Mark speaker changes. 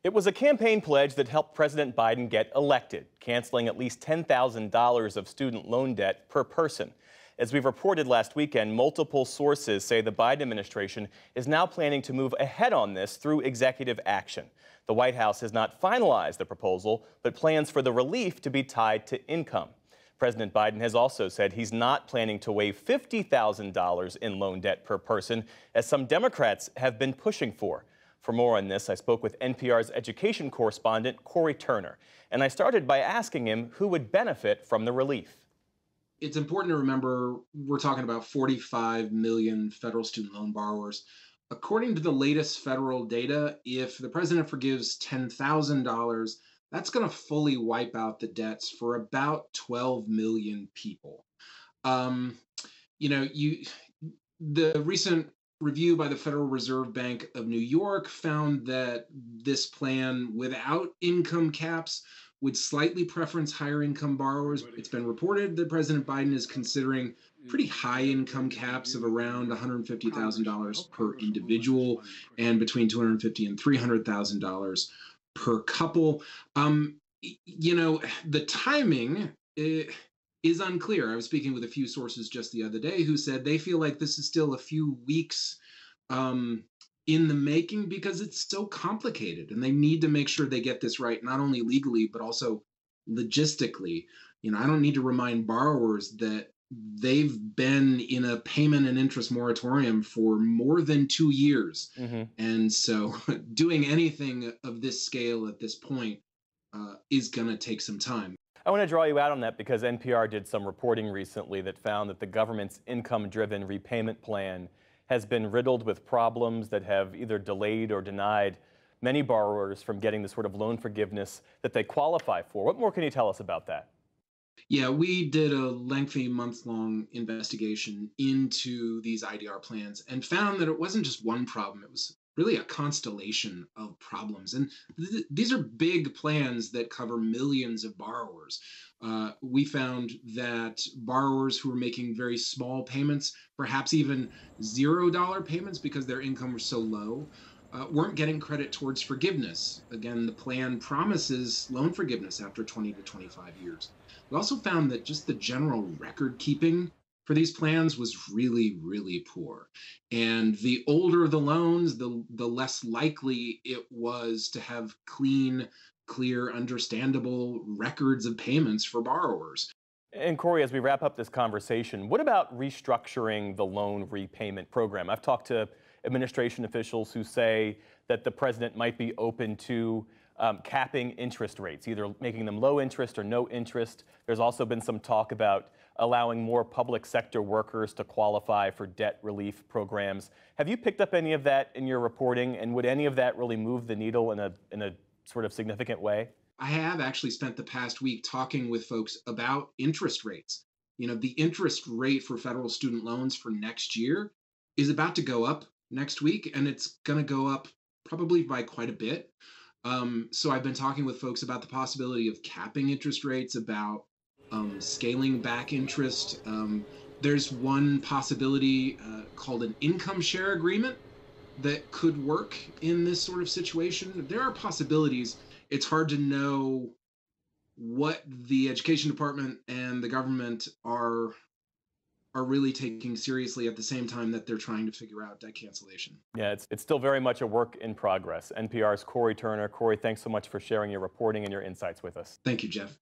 Speaker 1: It was a campaign pledge that helped President Biden get elected, canceling at least $10,000 of student loan debt per person. As we've reported last weekend, multiple sources say the Biden administration is now planning to move ahead on this through executive action. The White House has not finalized the proposal, but plans for the relief to be tied to income. President Biden has also said he's not planning to waive $50,000 in loan debt per person, as some Democrats have been pushing for. For more on this, I spoke with NPR's education correspondent, Cory Turner, and I started by asking him who would benefit from the relief.
Speaker 2: It's important to remember we're talking about 45 million federal student loan borrowers. According to the latest federal data, if the president forgives $10,000, that's going to fully wipe out the debts for about 12 million people. Um, you the recent review by the Federal Reserve Bank of New York found that this plan without income caps would slightly preference higher income borrowers. It's been reported that President Biden is considering pretty high income caps of around $150,000 per individual and between $250,000 and $300,000 per couple. The timing is unclear. I was speaking with a few sources just the other day who said they feel like this is still a few weeks um, in the making because it's so complicated and they need to make sure they get this right, not only legally, but also logistically. I don't need to remind borrowers that they've been in a payment and interest moratorium for more than 2 years. And so doing anything of this scale at this point is going to take some time.
Speaker 1: I want to draw you out on that because NPR did some reporting recently that found that the government's income-driven repayment plan has been riddled with problems that have either delayed or denied many borrowers from getting the sort of loan forgiveness that they qualify for. What more can you tell us about that?
Speaker 2: Yeah, we did a lengthy month-long investigation into these IDR plans and found that it wasn't just one problem. It was really a constellation of problems. And these are big plans that cover millions of borrowers. We found that borrowers who were making very small payments, perhaps even $0 payments because their income was so low, weren't getting credit towards forgiveness. Again, the plan promises loan forgiveness after 20 to 25 years. We also found that just the general record keeping for these plans was really, really poor. And the older the loans, the less likely it was to have clean, clear, understandable records of payments for borrowers.
Speaker 1: And Cory, as we wrap up this conversation, what about restructuring the loan repayment program? I've talked to administration officials who say that the president might be open to capping interest rates, either making them low interest or no interest. There's also been some talk about allowing more public sector workers to qualify for debt relief programs. Have you picked up any of that in your reporting, and would any of that really move the needle in a sort of significant way?
Speaker 2: I have actually spent the past week talking with folks about interest rates. The interest rate for federal student loans for next year is about to go up next week, and it's going to go up probably by quite a bit. So I've been talking with folks about the possibility of capping interest rates, about scaling back interest. There's one possibility called an income share agreement that could work in this sort of situation. There are possibilities. It's hard to know what the education department and the government are really taking seriously at the same time that they're trying to figure out debt cancellation.
Speaker 1: Yeah, it's still very much a work in progress. NPR's Cory Turner. Cory, thanks so much for sharing your reporting and your insights with us.
Speaker 2: Thank you, Jeff.